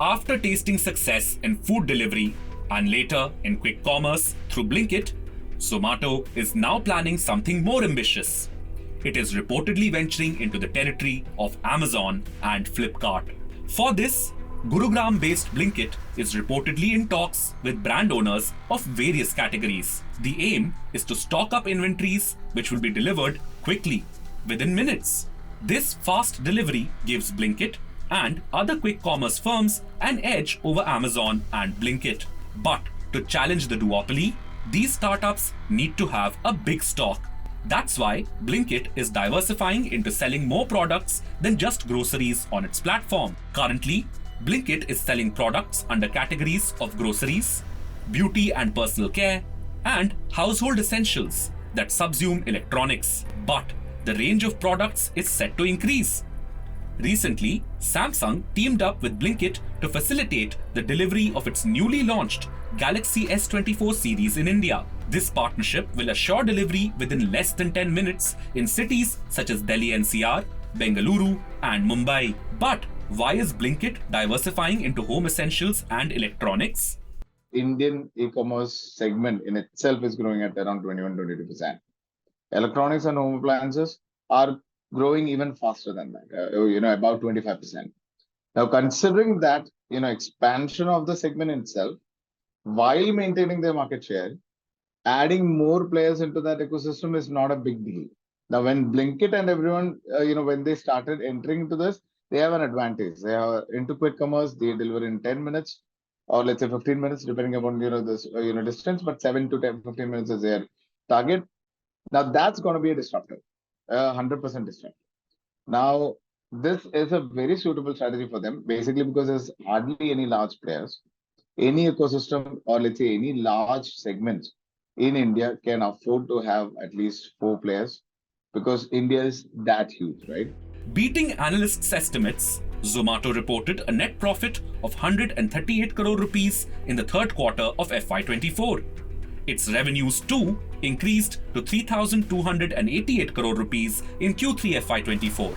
After tasting success in food delivery and later in quick commerce through Blinkit, Zomato is now planning something more ambitious. It is reportedly venturing into the territory of Amazon and Flipkart. For this, Gurugram based Blinkit is reportedly in talks with brand owners of various categories. The aim is to stock up inventories which will be delivered quickly, within minutes. This fast delivery gives Blinkit and other quick commerce firms an edge over Amazon and Blinkit. But to challenge the duopoly, these startups need to have a big stock. That's why Blinkit is diversifying into selling more products than just groceries on its platform. Currently, Blinkit is selling products under categories of groceries, beauty and personal care, and household essentials that subsume electronics. But the range of products is set to increase. Recently, Samsung teamed up with Blinkit to facilitate the delivery of its newly launched Galaxy S24 series in India. This partnership will assure delivery within less than 10 minutes in cities such as Delhi NCR, Bengaluru, and Mumbai. But why is Blinkit diversifying into home essentials and electronics? Indian e-commerce segment in itself is growing at around 21-22%. Electronics and home appliances are growing even faster than that, about 25%. Now, considering that, expansion of the segment itself, while maintaining their market share, adding more players into that ecosystem is not a big deal. Now, when Blinkit and everyone, when they started entering into this, they have an advantage. They are into quick commerce. They deliver in 10 minutes or let's say 15 minutes, depending upon, this, distance, but 7 to 10, 15 minutes is their target. Now, that's going to be a disruptor, 100% disruptor. Now, this is a very suitable strategy for them, basically because there's hardly any large players. Any ecosystem or let's say any large segment in India can afford to have at least 4 players because India is that huge, right? Beating analysts' estimates, Zomato reported a net profit of 138 crore rupees in the third quarter of FY24. Its revenues too increased to 3,288 crore rupees in Q3 FY24,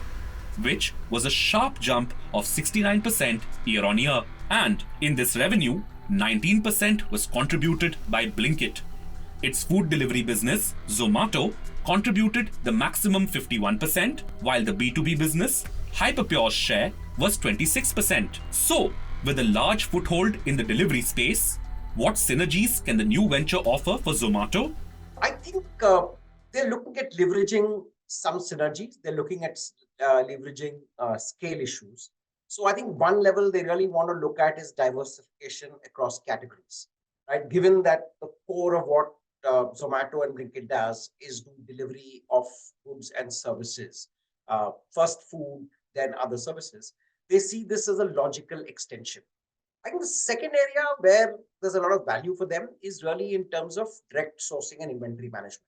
which was a sharp jump of 69% year-on-year. And in this revenue, 19% was contributed by Blinkit. Its food delivery business, Zomato, contributed the maximum 51%, while the B2B business, Hyperpure's share, was 26%. So, with a large foothold in the delivery space, what synergies can the new venture offer for Zomato? I think they're looking at leveraging some synergies. They're looking at leveraging scale issues. So I think one level they really want to look at is diversification across categories, right? Given that the core of what Zomato and Blinkit does is do delivery of goods and services, first food, then other services. They see this as a logical extension. I think the second area where there's a lot of value for them is really in terms of direct sourcing and inventory management.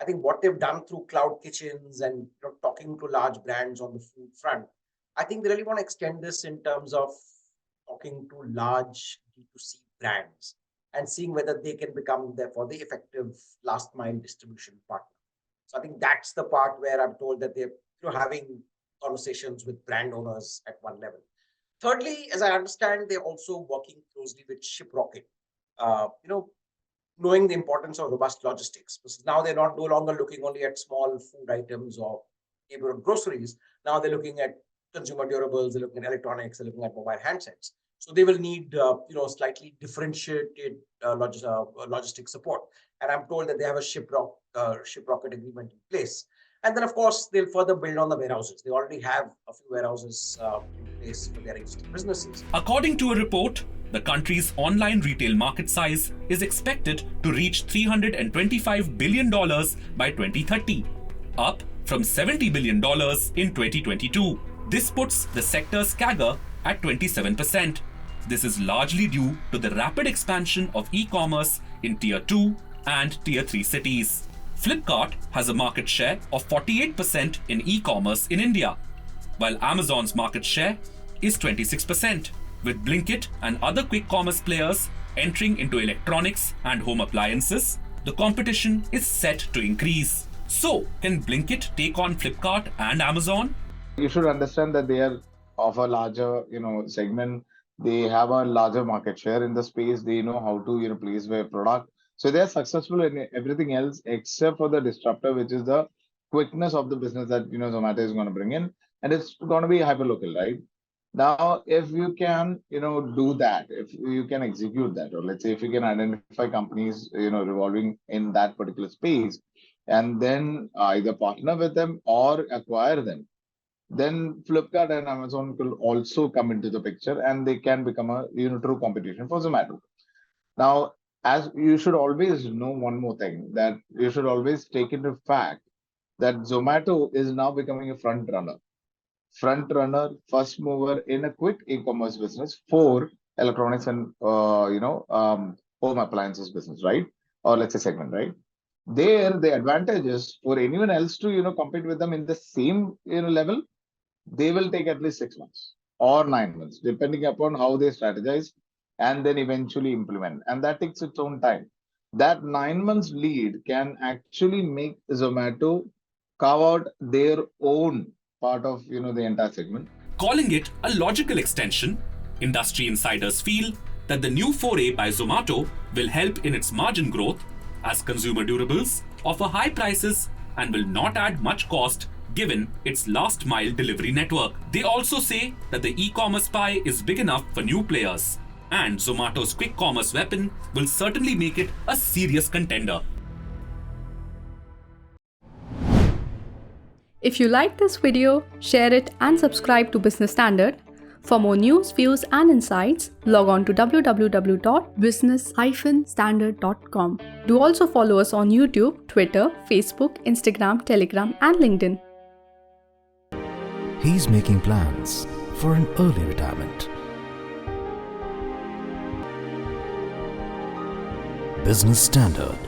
I think what they've done through cloud kitchens and talking to large brands on the food front, I think they really want to extend this in terms of talking to large D2C brands and seeing whether they can become, therefore, the effective last mile distribution partner. So I think that's the part where I'm told that they're having conversations with brand owners at one level. Thirdly, as I understand, they're also working closely with ShipRocket, knowing the importance of robust logistics. Because now they're no longer looking only at small food items or neighborhood groceries. Now they're looking at consumer durables, they're looking at electronics, they're looking at mobile handsets. So they will need, slightly differentiated logistic support. And I'm told that they have a ShipRocket agreement in place. And then, of course, they'll further build on the warehouses. They already have a few warehouses in place for their existing businesses. According to a report, the country's online retail market size is expected to reach $325 billion by 2030, up from $70 billion in 2022. This puts the sector's CAGR at 27%. This is largely due to the rapid expansion of e-commerce in Tier 2 and Tier 3 cities. Flipkart has a market share of 48% in e-commerce in India, while Amazon's market share is 26%. With Blinkit and other quick commerce players entering into electronics and home appliances, the competition is set to increase. So, can Blinkit take on Flipkart and Amazon? You should understand that they are of a larger, segment. They have a larger market share in the space. They know how to, place their product. So they are successful in everything else except for the disruptor, which is the quickness of the business that, Zomato is going to bring in. And it's going to be hyperlocal, right? Now, if you can, do that, if you can execute that, or let's say if you can identify companies, revolving in that particular space, and then either partner with them or acquire them, then Flipkart and Amazon could also come into the picture, and they can become a, true competition for Zomato. Now, as you should always know one more thing, that you should always take into fact that Zomato is now becoming a front runner, first mover in a quick e-commerce business for electronics and home appliances business, right? Or let's say segment, right? There, the advantage is for anyone else to compete with them in the same level, they will take at least 6 months or 9 months, depending upon how they strategize and then eventually implement. And that takes its own time. That 9 months lead can actually make Zomato carve out their own part of the entire segment. Calling it a logical extension, industry insiders feel that the new foray by Zomato will help in its margin growth as consumer durables offer high prices and will not add much cost given its last mile delivery network. They also say that the e-commerce pie is big enough for new players, and Zomato's quick commerce weapon will certainly make it a serious contender. If you like this video, share it and subscribe to Business Standard. For more news, views and insights, log on to www.business-standard.com. Do also follow us on YouTube, Twitter, Facebook, Instagram, Telegram and LinkedIn. He's making plans for an early retirement. Business Standard.